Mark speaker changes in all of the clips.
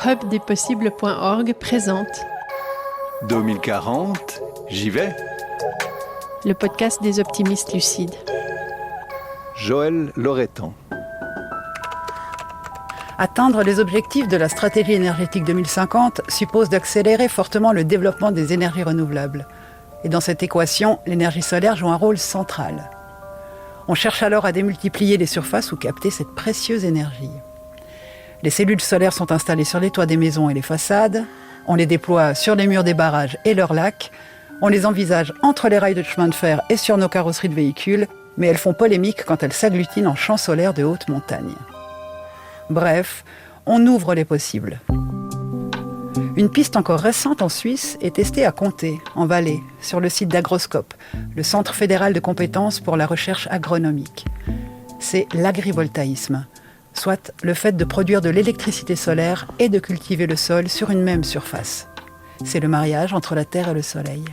Speaker 1: Hubdespossibles.org présente
Speaker 2: 2040, j'y vais.
Speaker 1: Le podcast des optimistes lucides.
Speaker 2: Joël Loretan.
Speaker 3: Atteindre les objectifs de la stratégie énergétique 2050 suppose d'accélérer fortement le développement des énergies renouvelables. Et dans cette équation, l'énergie solaire joue un rôle central. On cherche alors à démultiplier les surfaces où capter cette précieuse énergie. Les cellules solaires sont installées sur les toits des maisons et les façades. On les déploie sur les murs des barrages et leurs lacs. On les envisage entre les rails de chemin de fer et sur nos carrosseries de véhicules, mais elles font polémique quand elles s'agglutinent en champs solaires de haute montagne. Bref, on ouvre les possibles. Une piste encore récente en Suisse est testée à Comté, en Valais, sur le site d'Agroscope, le Centre fédéral de compétences pour la recherche agronomique. C'est l'agrivoltaïsme, soit le fait de produire de l'électricité solaire et de cultiver le sol sur une même surface. C'est le mariage entre la terre et le soleil.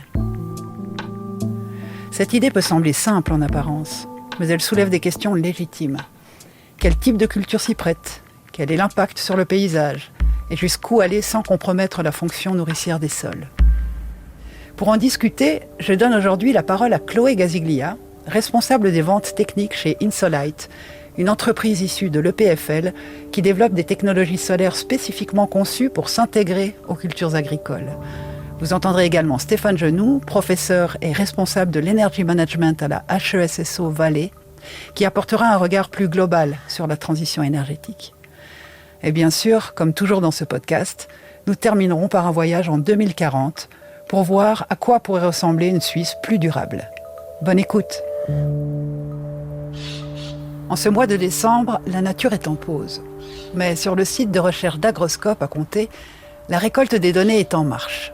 Speaker 3: Cette idée peut sembler simple en apparence, mais elle soulève des questions légitimes. Quel type de culture s'y prête ? Quel est l'impact sur le paysage ? Et jusqu'où aller sans compromettre la fonction nourricière des sols ? Pour en discuter, je donne aujourd'hui la parole à Chloé Gaziglia, responsable des ventes techniques chez Insolite, une entreprise issue de l'EPFL qui développe des technologies solaires spécifiquement conçues pour s'intégrer aux cultures agricoles. Vous entendrez également Stéphane Genoux, professeur et responsable de l'Energy Management à la HESSO Valais, qui apportera un regard plus global sur la transition énergétique. Et bien sûr, comme toujours dans ce podcast, nous terminerons par un voyage en 2040 pour voir à quoi pourrait ressembler une Suisse plus durable. Bonne écoute. En ce mois de décembre, la nature est en pause. Mais sur le site de recherche d'Agroscope à Comté, la récolte des données est en marche.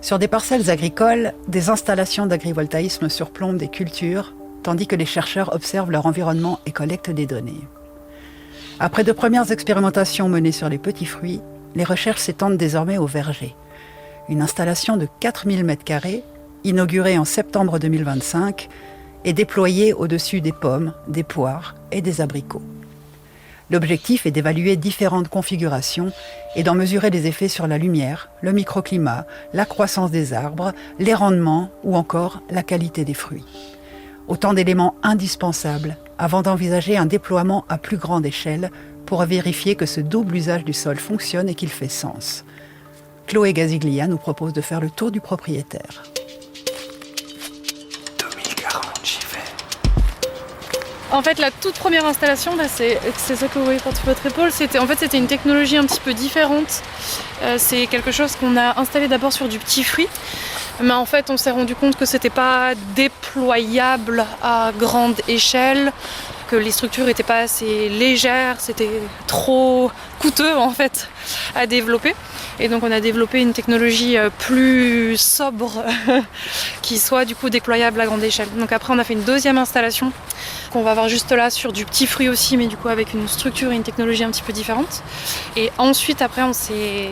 Speaker 3: Sur des parcelles agricoles, des installations d'agrivoltaïsme surplombent des cultures, tandis que les chercheurs observent leur environnement et collectent des données. Après de premières expérimentations menées sur les petits fruits, les recherches s'étendent désormais au verger. Une installation de 4000 m², inaugurée en septembre 2025, est déployée au-dessus des pommes, des poires et des abricots. L'objectif est d'évaluer différentes configurations et d'en mesurer les effets sur la lumière, le microclimat, la croissance des arbres, les rendements ou encore la qualité des fruits. Autant d'éléments indispensables avant d'envisager un déploiement à plus grande échelle pour vérifier que ce double usage du sol fonctionne et qu'il fait sens. Chloé Gaziglia nous propose de faire le tour du propriétaire.
Speaker 2: 2040, j'y vais.
Speaker 4: En fait, la toute première installation, là, c'est ça que vous voyez par votre épaule, c'était une technologie un petit peu différente. C'est quelque chose qu'on a installé d'abord sur du petit fruit. Mais en fait, on s'est rendu compte que c'était pas déployable à grande échelle, que les structures n'étaient pas assez légères, c'était trop coûteux en fait à développer. Et donc on a développé une technologie plus sobre qui soit du coup déployable à grande échelle. Donc après on a fait une deuxième installation qu'on va voir juste là sur du petit fruit aussi, mais du coup avec une structure et une technologie un petit peu différente. Et ensuite après on s'est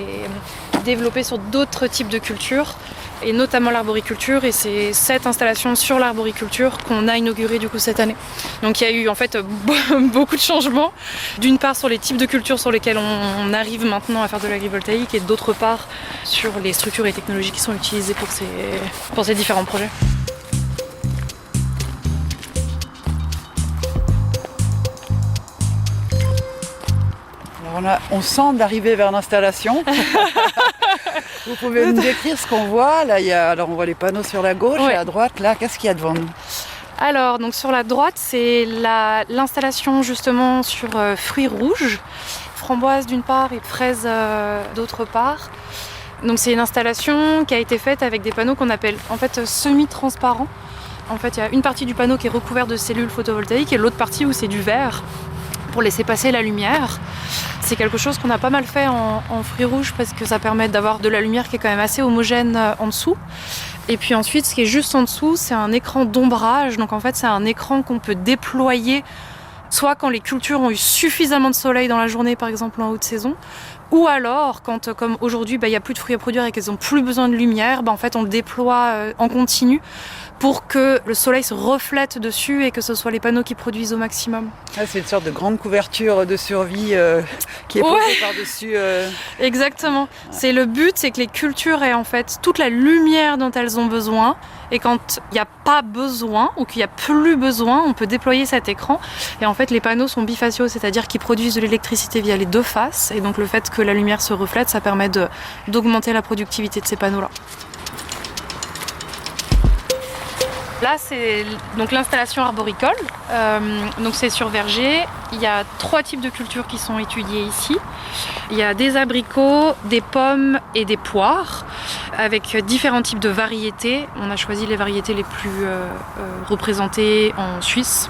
Speaker 4: développé sur d'autres types de cultures, et notamment l'arboriculture, et c'est cette installation sur l'arboriculture qu'on a inaugurée du coup cette année. Donc il y a eu en fait beaucoup de changements, d'une part sur les types de cultures sur lesquelles on arrive maintenant à faire de l'agrivoltaïque, et d'autre part sur les structures et technologies qui sont utilisées pour ces différents projets.
Speaker 3: Alors on semble arriver vers l'installation. Vous pouvez nous décrire ce qu'on voit ? Là, on voit les panneaux sur la gauche,
Speaker 4: ouais.
Speaker 3: Et à droite, là, qu'est-ce qu'il y a devant nous ?
Speaker 4: Alors, donc sur la droite, c'est l'installation justement sur fruits rouges, framboises d'une part et fraises d'autre part. Donc c'est une installation qui a été faite avec des panneaux qu'on appelle en fait semi-transparents. En fait, il y a une partie du panneau qui est recouverte de cellules photovoltaïques et l'autre partie où c'est du verre pour laisser passer la lumière. C'est quelque chose qu'on a pas mal fait en fruits rouges parce que ça permet d'avoir de la lumière qui est quand même assez homogène en dessous. Et puis ensuite, ce qui est juste en dessous, c'est un écran d'ombrage. Donc en fait, c'est un écran qu'on peut déployer soit quand les cultures ont eu suffisamment de soleil dans la journée, par exemple en haute saison, ou alors quand, comme aujourd'hui, il n'y a plus de fruits à produire et qu'elles n'ont plus besoin de lumière, en fait, on le déploie en continu pour que le soleil se reflète dessus et que ce soit les panneaux qui produisent au maximum.
Speaker 3: Ah, c'est une sorte de grande couverture de survie qui est posée par-dessus.
Speaker 4: Exactement. C'est le but, c'est que les cultures aient en fait toute la lumière dont elles ont besoin. Et quand il n'y a pas besoin ou qu'il n'y a plus besoin, on peut déployer cet écran. Et en fait, les panneaux sont bifaciaux, c'est-à-dire qu'ils produisent de l'électricité via les deux faces. Et donc le fait que la lumière se reflète, ça permet d'augmenter la productivité de ces panneaux-là. Là, c'est donc l'installation arboricole. Donc c'est sur verger. Il y a 3 types de cultures qui sont étudiées ici. Il y a des abricots, des pommes et des poires, avec différents types de variétés. On a choisi les variétés les plus représentées en Suisse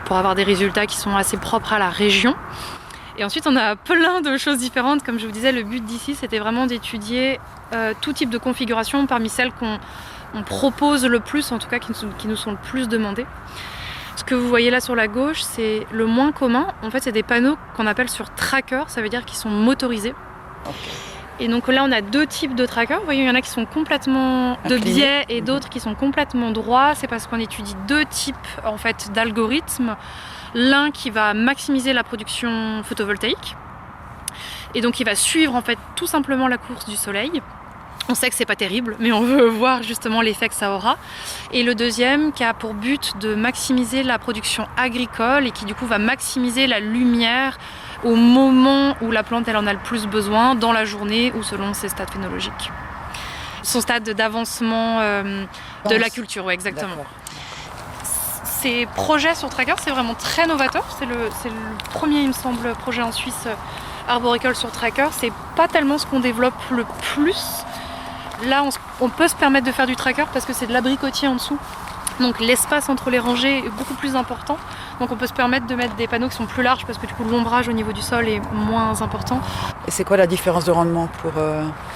Speaker 4: pour avoir des résultats qui sont assez propres à la région. Et ensuite, on a plein de choses différentes. Comme je vous disais, le but d'ici, c'était vraiment d'étudier tout type de configuration parmi celles qu'on propose le plus, en tout cas qui nous sont le plus demandées. Ce que vous voyez là sur la gauche, c'est le moins commun. En fait, c'est des panneaux qu'on appelle sur tracker, ça veut dire qu'ils sont motorisés. Okay. Et donc là, on a 2 types de trackers. Vous voyez, il y en a qui sont complètement de biais et d'autres qui sont complètement droits. C'est parce qu'on étudie 2 types en fait, d'algorithmes. L'un qui va maximiser la production photovoltaïque. Et donc, il va suivre en fait tout simplement la course du soleil. On sait que c'est pas terrible, mais on veut voir justement l'effet que ça aura. Et le deuxième qui a pour but de maximiser la production agricole et qui du coup va maximiser la lumière au moment où la plante elle en a le plus besoin, dans la journée ou selon ses stades phénologiques. Son stade d'avancement de la culture, ouais, exactement. D'accord. Ces projets sur Tracker, c'est vraiment très novateur. C'est le premier, il me semble, projet en Suisse arboricole sur Tracker. C'est pas tellement ce qu'on développe le plus. Là, on peut se permettre de faire du tracker parce que c'est de l'abricotier en dessous. Donc l'espace entre les rangées est beaucoup plus important. Donc on peut se permettre de mettre des panneaux qui sont plus larges parce que du coup l'ombrage au niveau du sol est moins important.
Speaker 3: Et c'est quoi la différence de rendement pour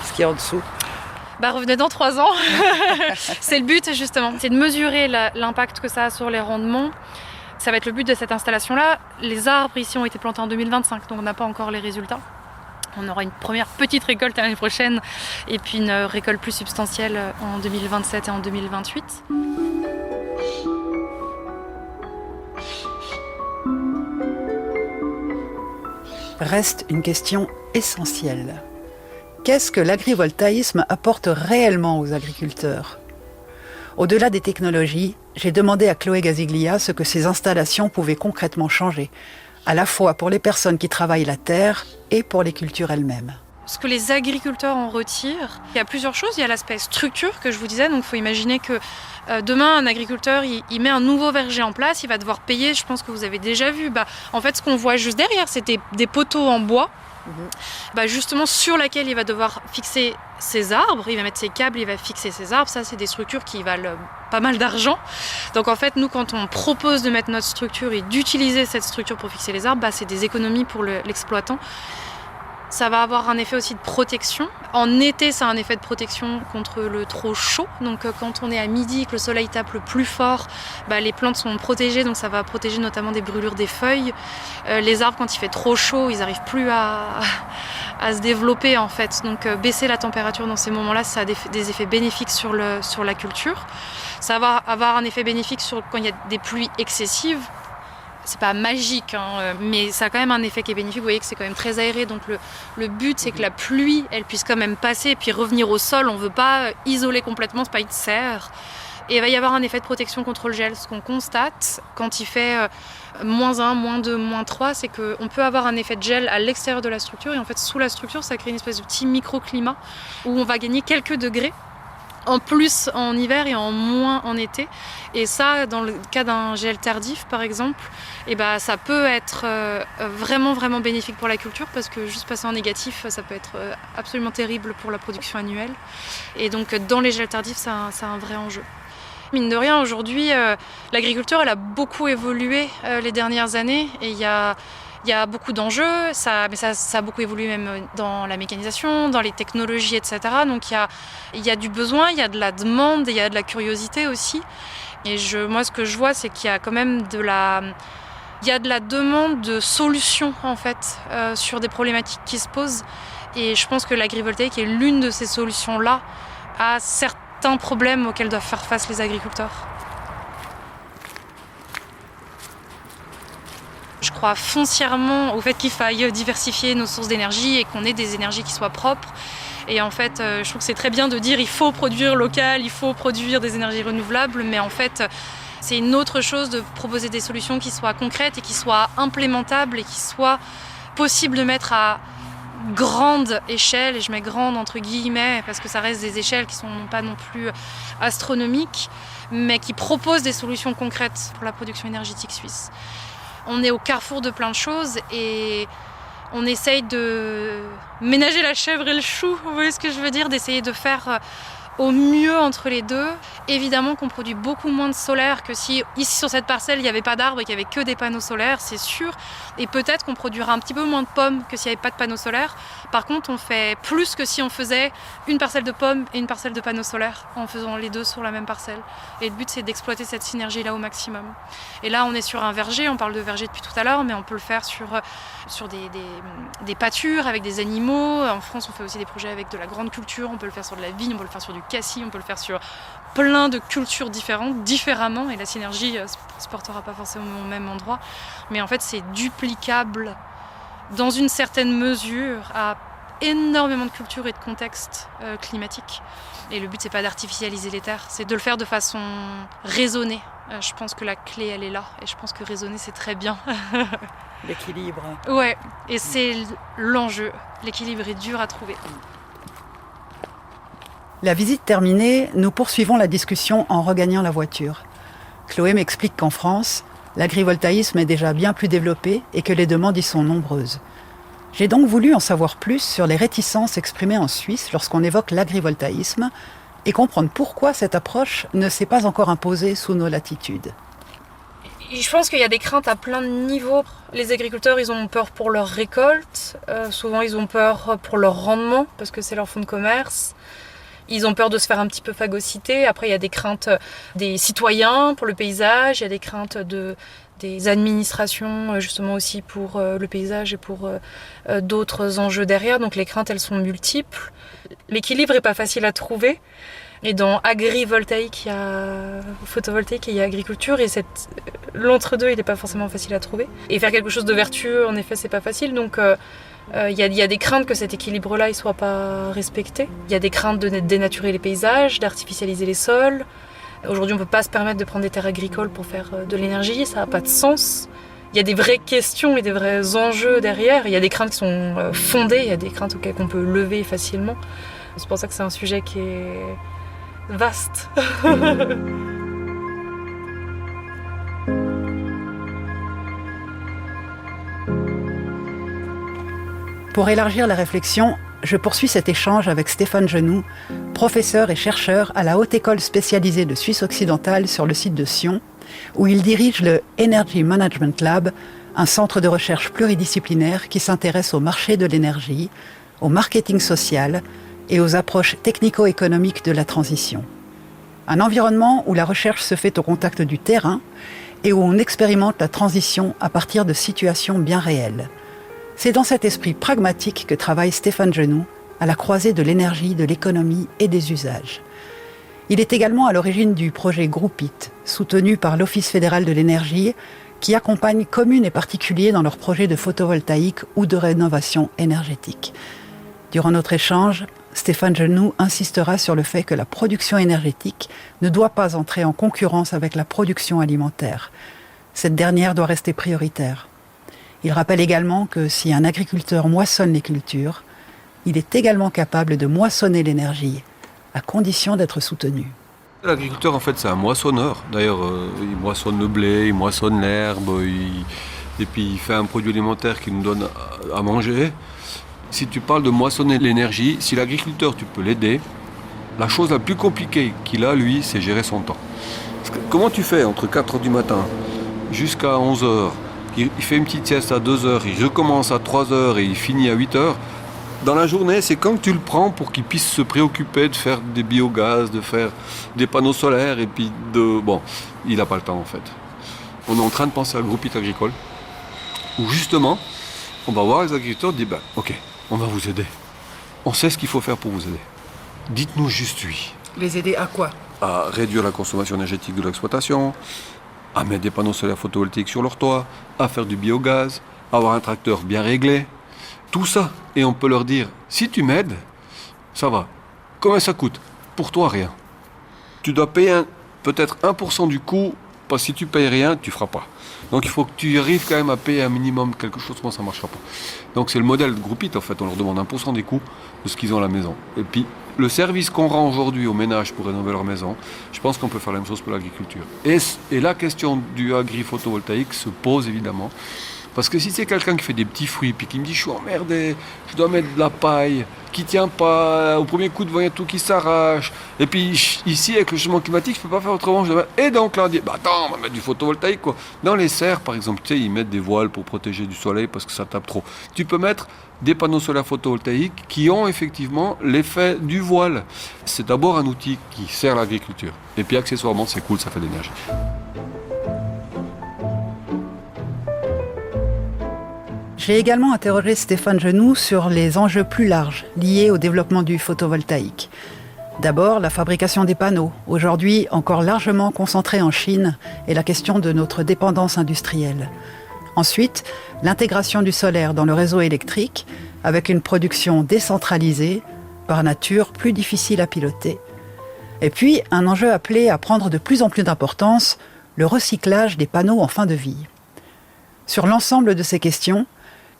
Speaker 3: ce qui est en dessous ?
Speaker 4: Revenez dans 3 ans. C'est le but justement. C'est de mesurer l'impact que ça a sur les rendements. Ça va être le but de cette installation-là. Les arbres ici ont été plantés en 2025, donc on n'a pas encore les résultats. On aura une première petite récolte l'année prochaine et puis une récolte plus substantielle en 2027 et en 2028.
Speaker 3: Reste une question essentielle. Qu'est-ce que l'agrivoltaïsme apporte réellement aux agriculteurs ? Au-delà des technologies, j'ai demandé à Chloé Gaziglia ce que ces installations pouvaient concrètement changer, à la fois pour les personnes qui travaillent la terre et pour les cultures elles-mêmes.
Speaker 4: Ce que les agriculteurs en retirent, il y a plusieurs choses. Il y a l'aspect structure que je vous disais. Donc il faut imaginer que demain, un agriculteur, il met un nouveau verger en place, il va devoir payer, je pense que vous avez déjà vu. En fait, ce qu'on voit juste derrière, c'est des poteaux en bois. Justement sur laquelle il va devoir fixer ses arbres, il va mettre ses câbles, il va fixer ses arbres. Ça, c'est des structures qui valent pas mal d'argent. Donc en fait, nous, quand on propose de mettre notre structure et d'utiliser cette structure pour fixer les arbres, c'est des économies pour l'exploitant. Ça va avoir un effet aussi de protection. En été, ça a un effet de protection contre le trop chaud. Donc quand on est à midi et que le soleil tape le plus fort, les plantes sont protégées, donc ça va protéger notamment des brûlures des feuilles. Les arbres, quand il fait trop chaud, ils n'arrivent plus à se développer en fait. Donc baisser la température dans ces moments-là, ça a des effets bénéfiques sur la culture. Ça va avoir un effet bénéfique quand il y a des pluies excessives. C'est pas magique, mais ça a quand même un effet qui est bénéfique. Vous voyez que c'est quand même très aéré, donc le but c'est que la pluie elle puisse quand même passer et puis revenir au sol. On veut pas isoler complètement, c'est pas une serre. Et il va y avoir un effet de protection contre le gel. Ce qu'on constate quand il fait -1, -2, -3, c'est qu'on peut avoir un effet de gel à l'extérieur de la structure et en fait sous la structure ça crée une espèce de petit microclimat où on va gagner quelques degrés. En plus en hiver et en moins en été. Et ça, dans le cas d'un gel tardif par exemple, ça peut être vraiment vraiment bénéfique pour la culture parce que juste passer en négatif, ça peut être absolument terrible pour la production annuelle. Et donc dans les gels tardifs, ça a un vrai enjeu. Mine de rien, aujourd'hui, l'agriculture elle a beaucoup évolué les dernières années et il y a beaucoup d'enjeux, ça a beaucoup évolué même dans la mécanisation, dans les technologies, etc. Donc il y a du besoin, il y a de la demande, il y a de la curiosité aussi. Et moi, ce que je vois, c'est qu'il y a quand même de la demande de solutions en fait sur des problématiques qui se posent. Et je pense que l'agrivoltaïque est l'une de ces solutions-là à un problème auquel doivent faire face les agriculteurs. Je crois foncièrement au fait qu'il faille diversifier nos sources d'énergie et qu'on ait des énergies qui soient propres. Et en fait, je trouve que c'est très bien de dire il faut produire local, il faut produire des énergies renouvelables, mais en fait, c'est une autre chose de proposer des solutions qui soient concrètes et qui soient implémentables et qui soient possibles de mettre à grande échelle, et je mets grande entre guillemets parce que ça reste des échelles qui sont pas non plus astronomiques, mais qui proposent des solutions concrètes pour la production énergétique suisse. On est au carrefour de plein de choses et on essaye de ménager la chèvre et le chou, vous voyez ce que je veux dire, d'essayer de faire au mieux entre les deux. Évidemment qu'on produit beaucoup moins de solaire que si ici sur cette parcelle il n'y avait pas d'arbres et qu'il n'y avait que des panneaux solaires, c'est sûr. Et peut-être qu'on produira un petit peu moins de pommes que s'il n'y avait pas de panneaux solaires. Par contre, on fait plus que si on faisait une parcelle de pommes et une parcelle de panneaux solaires en faisant les deux sur la même parcelle. Et le but, c'est d'exploiter cette synergie-là au maximum. Et là, on est sur un verger, on parle de verger depuis tout à l'heure, mais on peut le faire sur des pâtures avec des animaux. En France, on fait aussi des projets avec de la grande culture, on peut le faire sur de la vigne, on peut le faire sur du cassis, on peut le faire sur plein de cultures différentes, différemment, et la synergie ne se portera pas forcément au même endroit. Mais en fait, c'est duplicable dans une certaine mesure à énormément de cultures et de contextes climatiques. Et le but, c'est pas d'artificialiser les terres, c'est de le faire de façon raisonnée. Je pense que la clé, elle est là, et je pense que raisonner, c'est très bien.
Speaker 3: L'équilibre.
Speaker 4: Ouais, et c'est l'enjeu. L'équilibre est dur à trouver.
Speaker 3: La visite terminée, nous poursuivons la discussion en regagnant la voiture. Chloé m'explique qu'en France, l'agrivoltaïsme est déjà bien plus développé et que les demandes y sont nombreuses. J'ai donc voulu en savoir plus sur les réticences exprimées en Suisse lorsqu'on évoque l'agrivoltaïsme et comprendre pourquoi cette approche ne s'est pas encore imposée sous nos latitudes.
Speaker 4: Je pense qu'il y a des craintes à plein de niveaux. Les agriculteurs, ils ont peur pour leur récolte. Souvent, ils ont peur pour leur rendement parce que c'est leur fonds de commerce. Ils ont peur de se faire un petit peu phagocyter. Après, il y a des craintes des citoyens pour le paysage. Il y a des craintes des administrations, justement aussi pour le paysage et pour d'autres enjeux derrière. Donc les craintes, elles sont multiples. L'équilibre n'est pas facile à trouver. Et dans agrivoltaïque, il y a photovoltaïque et il y a agriculture. Et l'entre-deux, il n'est pas forcément facile à trouver. Et faire quelque chose de vertueux, en effet, c'est pas facile. Donc il y a des craintes que cet équilibre-là ne soit pas respecté. Il y a des craintes de dénaturer les paysages, d'artificialiser les sols. Aujourd'hui, on ne peut pas se permettre de prendre des terres agricoles pour faire de l'énergie, ça n'a pas de sens. Il y a des vraies questions et des vrais enjeux derrière. Il y a des craintes qui sont fondées, il y a des craintes auxquelles on peut lever facilement. C'est pour ça que c'est un sujet qui est vaste.
Speaker 3: Pour élargir la réflexion, je poursuis cet échange avec Stéphane Genoux, professeur et chercheur à la Haute École spécialisée de Suisse occidentale sur le site de Sion, où il dirige le Energy Management Lab, un centre de recherche pluridisciplinaire qui s'intéresse au marché de l'énergie, au marketing social et aux approches technico-économiques de la transition. Un environnement où la recherche se fait au contact du terrain et où on expérimente la transition à partir de situations bien réelles. C'est dans cet esprit pragmatique que travaille Stéphane Genoux, à la croisée de l'énergie, de l'économie et des usages. Il est également à l'origine du projet Groupit, soutenu par l'Office fédéral de l'énergie, qui accompagne communes et particuliers dans leurs projets de photovoltaïque ou de rénovation énergétique. Durant notre échange, Stéphane Genoux insistera sur le fait que la production énergétique ne doit pas entrer en concurrence avec la production alimentaire. Cette dernière doit rester prioritaire. Il rappelle également que si un agriculteur moissonne les cultures, il est également capable de moissonner l'énergie, à condition d'être soutenu.
Speaker 5: L'agriculteur, en fait, c'est un moissonneur. D'ailleurs, il moissonne le blé, il moissonne l'herbe, et puis il fait un produit alimentaire qui nous donne à manger. Si tu parles de moissonner l'énergie, si l'agriculteur, tu peux l'aider, la chose la plus compliquée qu'il a, lui, c'est gérer son temps. Comment tu fais entre 4h du matin jusqu'à 11h? Il fait une petite sieste à 2h, il recommence à 3h et il finit à 8h. Dans la journée, c'est quand tu le prends pour qu'il puisse se préoccuper de faire des biogaz, de faire des panneaux solaires, et puis Bon, il n'a pas le temps en fait. On est en train de penser à Groupit agricole, où justement, on va voir les agriculteurs et dire ok, on va vous aider. On sait ce qu'il faut faire pour vous aider. Dites-nous juste oui.
Speaker 3: Les aider à quoi?
Speaker 5: À réduire la consommation énergétique de l'exploitation, à mettre des panneaux solaires photovoltaïques sur leur toit, à faire du biogaz, à avoir un tracteur bien réglé. Tout ça. Et on peut leur dire, si tu m'aides, ça va. Combien ça coûte? Pour toi, rien. Tu dois payer peut-être 1% du coût, parce que si tu payes rien, tu ne feras pas. Donc il faut que tu arrives quand même à payer un minimum quelque chose, sinon ça ne marchera pas. Donc c'est le modèle de Groupit, en fait. On leur demande 1% des coûts de ce qu'ils ont à la maison. Et puis, le service qu'on rend aujourd'hui aux ménages pour rénover leur maison, je pense qu'on peut faire la même chose pour l'agriculture. Et la question du agri-photovoltaïque se pose évidemment. Parce que si c'est quelqu'un qui fait des petits fruits, puis qui me dit je suis emmerdé, je dois mettre de la paille, qui tient pas, au premier coup de vent il y a tout qui s'arrache, et puis ici avec le changement climatique je peux pas faire autrement, et donc là on dit attends, on va mettre du photovoltaïque quoi. Dans les serres par exemple, tu sais, ils mettent des voiles pour protéger du soleil parce que ça tape trop. Tu peux mettre des panneaux solaires photovoltaïques qui ont effectivement l'effet du voile. C'est d'abord un outil qui sert l'agriculture, et puis accessoirement c'est cool, ça fait de l'énergie.
Speaker 3: J'ai également interrogé Stéphane Genoux sur les enjeux plus larges liés au développement du photovoltaïque. D'abord, la fabrication des panneaux, aujourd'hui encore largement concentrée en Chine, et la question de notre dépendance industrielle. Ensuite, l'intégration du solaire dans le réseau électrique, avec une production décentralisée, par nature plus difficile à piloter. Et puis, un enjeu appelé à prendre de plus en plus d'importance, le recyclage des panneaux en fin de vie. Sur l'ensemble de ces questions,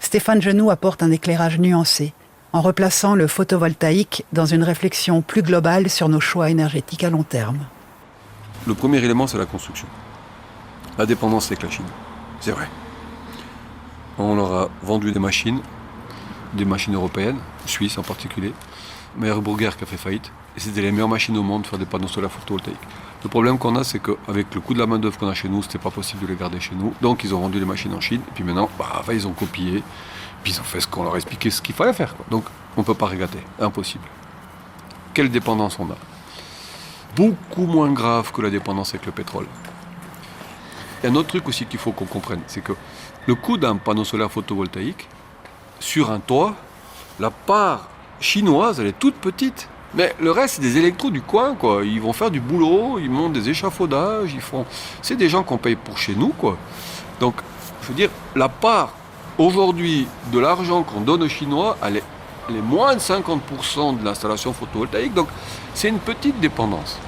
Speaker 3: Stéphane Genoux apporte un éclairage nuancé, en replaçant le photovoltaïque dans une réflexion plus globale sur nos choix énergétiques à long terme.
Speaker 5: Le premier élément, c'est la construction. La dépendance avec la Chine. C'est vrai. On leur a vendu des machines européennes, suisses en particulier. Meyer Burger qui a fait faillite. Et c'était les meilleures machines au monde pour faire des panneaux solaires photovoltaïques. Le problème qu'on a, c'est qu'avec le coût de la main-d'œuvre qu'on a chez nous, c'était pas possible de les garder chez nous. Donc ils ont vendu les machines en Chine. Et puis maintenant, ils ont copié. Puis ils ont fait ce qu'on leur a expliqué, ce qu'il fallait faire, quoi. Donc on ne peut pas régater. Impossible. Quelle dépendance on a? Beaucoup moins grave que la dépendance avec le pétrole. Il y a un autre truc aussi qu'il faut qu'on comprenne, c'est que le coût d'un panneau solaire photovoltaïque, sur un toit, la part chinoise, elle est toute petite. Mais le reste, c'est des électros du coin, quoi. Ils vont faire du boulot, ils montent des échafaudages, c'est des gens qu'on paye pour chez nous, quoi. Donc, je veux dire, la part, aujourd'hui, de l'argent qu'on donne aux Chinois, elle est moins de 50% de l'installation photovoltaïque. Donc, c'est une petite dépendance.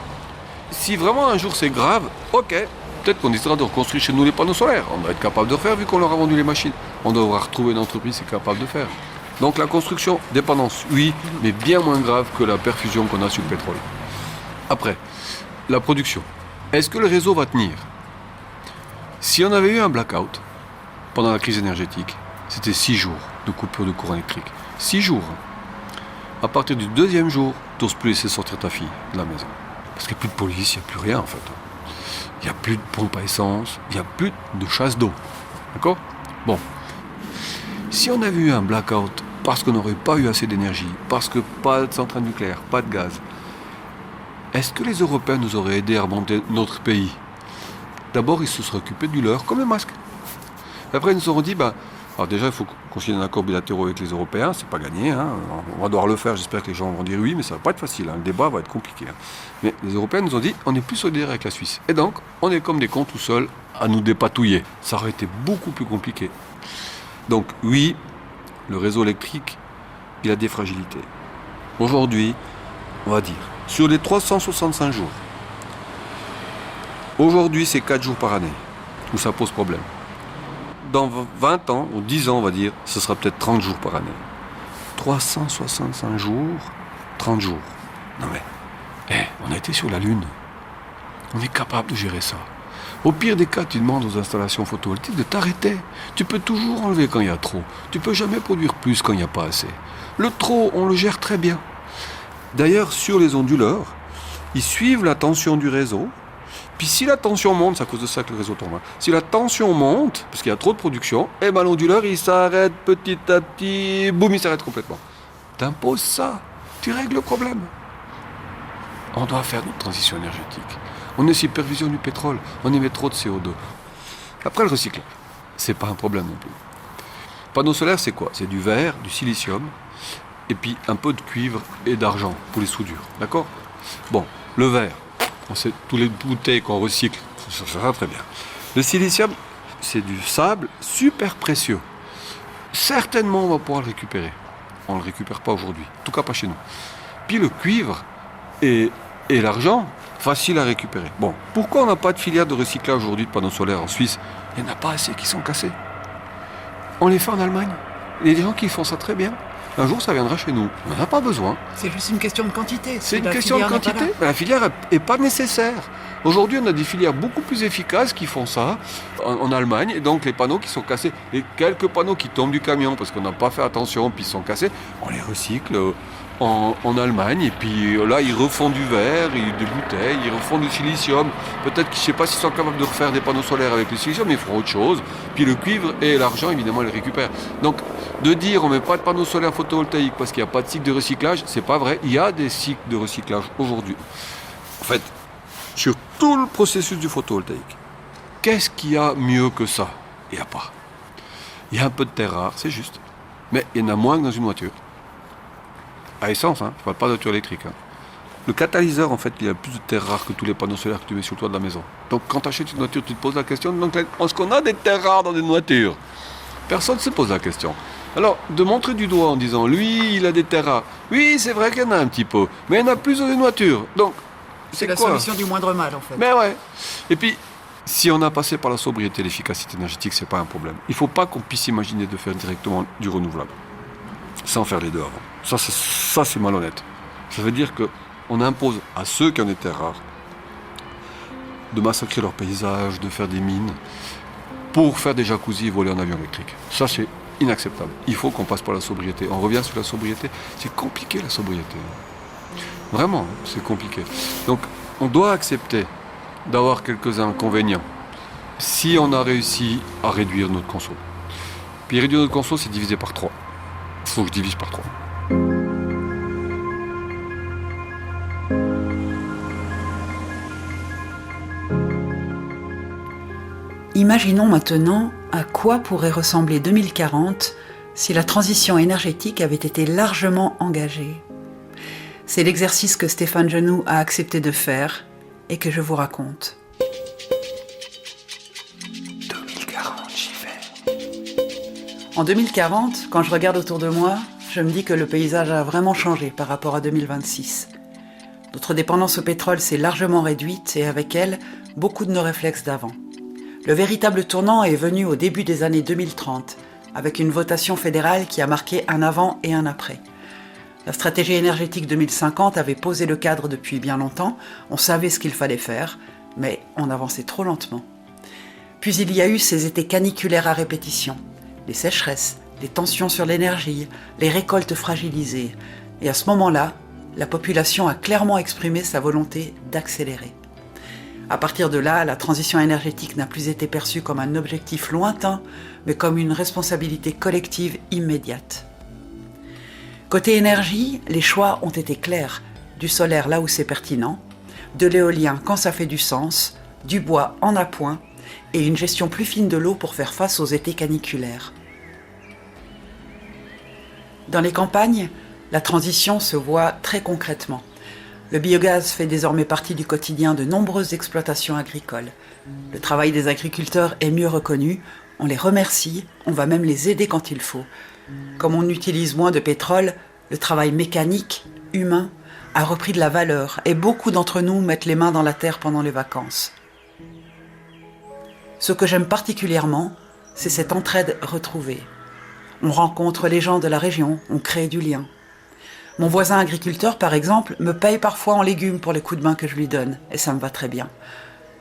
Speaker 5: Si vraiment un jour c'est grave, ok, peut-être qu'on essaiera de reconstruire chez nous les panneaux solaires. On doit être capable de le faire vu qu'on leur a vendu les machines. On devra retrouver une entreprise qui est capable de faire. Donc la construction, dépendance, oui, mais bien moins grave que la perfusion qu'on a sur le pétrole. Après, la production. Est-ce que le réseau va tenir? Si on avait eu un blackout pendant la crise énergétique, c'était 6 jours de coupure de courant électrique. 6 jours. À partir du 2e jour, tu n'oses plus laisser sortir ta fille de la maison. Parce qu'il n'y a plus de police, il n'y a plus rien en fait. Il n'y a plus de pompe à essence, il n'y a plus de chasse d'eau. D'accord? Bon. Si on avait eu un blackout parce qu'on n'aurait pas eu assez d'énergie, parce que pas de centrale nucléaire, pas de gaz, est-ce que les Européens nous auraient aidés à remonter notre pays? D'abord, ils se seraient occupés du leur, comme les masques. Après, ils nous auront dit, alors déjà, il faut qu'on signe un accord bilatéraux avec les Européens, c'est pas gagné, hein. On va devoir le faire, j'espère que les gens vont dire oui, mais ça va pas être facile, hein. Le débat va être compliqué. Hein. Mais les Européens nous ont dit, on est plus solidaires avec la Suisse. Et donc, on est comme des cons tout seuls à nous dépatouiller. Ça aurait été beaucoup plus compliqué. Donc oui, le réseau électrique, il a des fragilités. Aujourd'hui, on va dire, sur les 365 jours, aujourd'hui c'est 4 jours par année où ça pose problème. Dans 20 ans, ou 10 ans on va dire, ce sera peut-être 30 jours par année. 365 jours, 30 jours. Non mais, on a été sur la Lune. On est capable de gérer ça. Au pire des cas, tu demandes aux installations photovoltaïques de t'arrêter. Tu peux toujours enlever quand il y a trop. Tu peux jamais produire plus quand il n'y a pas assez. Le trop, on le gère très bien. D'ailleurs, sur les onduleurs, ils suivent la tension du réseau. Puis si la tension monte, c'est à cause de ça que le réseau tombe. Si la tension monte, parce qu'il y a trop de production, l'onduleur, il s'arrête petit à petit, boum, il s'arrête complètement. T'imposes ça, tu règles le problème. On doit faire notre transition énergétique. On est supervision du pétrole, on émet trop de CO2. Après le recyclage, c'est pas un problème non plus. Panneau solaire, c'est quoi? C'est du verre, du silicium, et puis un peu de cuivre et d'argent pour les soudures, d'accord? Bon, le verre, on sait tous les bouteilles qu'on recycle, ça va très bien. Le silicium, c'est du sable super précieux. Certainement, on va pouvoir le récupérer. On ne le récupère pas aujourd'hui, en tout cas pas chez nous. Puis le cuivre et l'argent, facile à récupérer. Bon, pourquoi on n'a pas de filière de recyclage aujourd'hui de panneaux solaires en Suisse? Il n'y en a pas assez qui sont cassés. On les fait en Allemagne. Il y a des gens qui font ça très bien. Un jour, ça viendra chez nous. On n'en a pas besoin.
Speaker 3: C'est juste une question de quantité.
Speaker 5: C'est une question de quantité. La filière n'est pas nécessaire. Aujourd'hui, on a des filières beaucoup plus efficaces qui font ça en Allemagne. Et donc, les panneaux qui sont cassés, les quelques panneaux qui tombent du camion parce qu'on n'a pas fait attention, puis ils sont cassés, on les recycle en Allemagne. Et puis là, ils refont du verre, des bouteilles, ils refont du silicium. Peut-être, je ne sais pas s'ils sont capables de refaire des panneaux solaires avec le silicium, mais ils feront autre chose. Puis le cuivre et l'argent, évidemment, ils les récupèrent. Donc, de dire on ne met pas de panneaux solaires photovoltaïques parce qu'il n'y a pas de cycle de recyclage, c'est pas vrai. Il y a des cycles de recyclage aujourd'hui. En fait, sur tout le processus du photovoltaïque, qu'est-ce qu'il y a mieux que ça? Il n'y a pas. Il y a un peu de terre rare, c'est juste. Mais il y en a moins que dans une voiture. À essence, hein. Je ne parle pas de voiture électrique. Hein. Le catalyseur, en fait, il y a plus de terres rares que tous les panneaux solaires que tu mets sur le toit de la maison. Donc quand tu achètes une voiture, tu te poses la question, donc, est-ce qu'on a des terres rares dans une voiture? Personne ne se pose la question. Alors, de montrer du doigt en disant, lui, il a des terres rares. Oui, c'est vrai qu'il y en a un petit peu, mais il y en a plus dans une voiture. Donc,
Speaker 3: C'est la
Speaker 5: quoi
Speaker 3: solution du moindre mal, en fait.
Speaker 5: Mais ouais. Et puis, si on a passé par la sobriété et l'efficacité énergétique, c'est pas un problème. Il ne faut pas qu'on puisse imaginer de faire directement du renouvelable, sans faire les deux avant. Ça, c'est malhonnête. Ça veut dire qu'on impose à ceux qui ont des terres rares de massacrer leur paysage, de faire des mines, pour faire des jacuzzis et voler en avion électrique. Ça, c'est inacceptable. Il faut qu'on passe par la sobriété. On revient sur la sobriété. C'est compliqué, la sobriété. Vraiment, c'est compliqué. Donc, on doit accepter d'avoir quelques inconvénients si on a réussi à réduire notre conso. Puis réduire notre conso, c'est diviser par 3. Il faut que je divise par 3.
Speaker 3: Imaginons maintenant à quoi pourrait ressembler 2040 si la transition énergétique avait été largement engagée. C'est l'exercice que Stéphane Genoux a accepté de faire et que je vous raconte.
Speaker 2: 2040, j'y vais.
Speaker 3: En 2040, quand je regarde autour de moi, je me dis que le paysage a vraiment changé par rapport à 2026. Notre dépendance au pétrole s'est largement réduite et avec elle, beaucoup de nos réflexes d'avant. Le véritable tournant est venu au début des années 2030, avec une votation fédérale qui a marqué un avant et un après. La stratégie énergétique 2050 avait posé le cadre depuis bien longtemps, on savait ce qu'il fallait faire, mais on avançait trop lentement. Puis il y a eu ces étés caniculaires à répétition, les sécheresses, les tensions sur l'énergie, les récoltes fragilisées, et à ce moment-là, la population a clairement exprimé sa volonté d'accélérer. À partir de là, la transition énergétique n'a plus été perçue comme un objectif lointain, mais comme une responsabilité collective immédiate. Côté énergie, les choix ont été clairs. Du solaire là où c'est pertinent, de l'éolien quand ça fait du sens, du bois en appoint et une gestion plus fine de l'eau pour faire face aux étés caniculaires. Dans les campagnes, la transition se voit très concrètement. Le biogaz fait désormais partie du quotidien de nombreuses exploitations agricoles. Le travail des agriculteurs est mieux reconnu, on les remercie, on va même les aider quand il faut. Comme on utilise moins de pétrole, le travail mécanique, humain, a repris de la valeur et beaucoup d'entre nous mettent les mains dans la terre pendant les vacances. Ce que j'aime particulièrement, c'est cette entraide retrouvée. On rencontre les gens de la région, on crée du lien. Mon voisin agriculteur, par exemple, me paye parfois en légumes pour les coups de main que je lui donne, et ça me va très bien.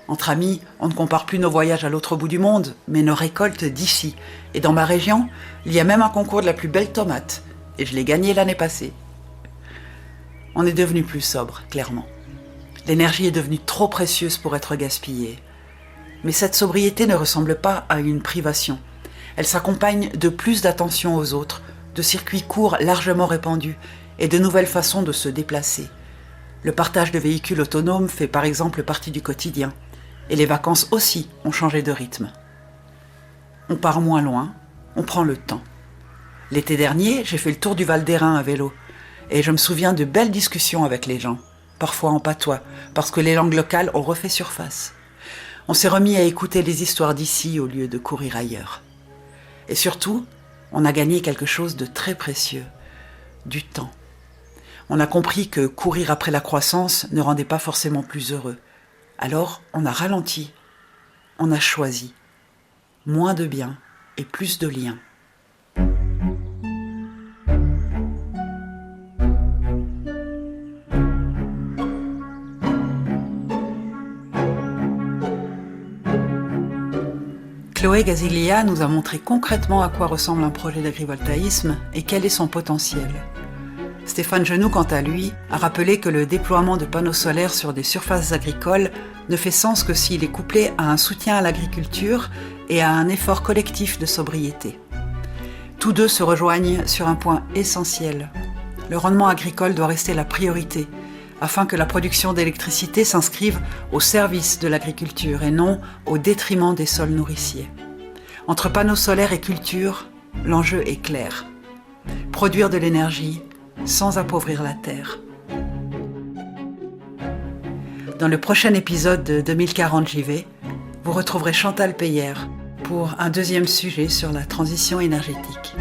Speaker 3: Entre amis, on ne compare plus nos voyages à l'autre bout du monde, mais nos récoltes d'ici. Et dans ma région, il y a même un concours de la plus belle tomate, et je l'ai gagné l'année passée. On est devenu plus sobre, clairement. L'énergie est devenue trop précieuse pour être gaspillée. Mais cette sobriété ne ressemble pas à une privation. Elle s'accompagne de plus d'attention aux autres, de circuits courts largement répandus, et de nouvelles façons de se déplacer. Le partage de véhicules autonomes fait par exemple partie du quotidien. Et les vacances aussi ont changé de rythme. On part moins loin, on prend le temps. L'été dernier, j'ai fait le tour du Val d'Airain à vélo. Et je me souviens de belles discussions avec les gens. parfois en patois, parce que les langues locales ont refait surface. On s'est remis à écouter les histoires d'ici au lieu de courir ailleurs. Et surtout, on a gagné quelque chose de très précieux, du temps. On a compris que courir après la croissance ne rendait pas forcément plus heureux. Alors, on a ralenti, on a choisi. Moins de biens et plus de liens. Chloé Gaziglia nous a montré concrètement à quoi ressemble un projet d'agrivoltaïsme et quel est son potentiel. Stéphane Genoux, quant à lui, a rappelé que le déploiement de panneaux solaires sur des surfaces agricoles ne fait sens que s'il est couplé à un soutien à l'agriculture et à un effort collectif de sobriété. Tous deux se rejoignent sur un point essentiel. Le rendement agricole doit rester la priorité, afin que la production d'électricité s'inscrive au service de l'agriculture et non au détriment des sols nourriciers. Entre panneaux solaires et culture, l'enjeu est clair. Produire de l'énergie sans appauvrir la terre. Dans le prochain épisode de 2040 JV, vous retrouverez Chantal Peyer pour un deuxième sujet sur la transition énergétique.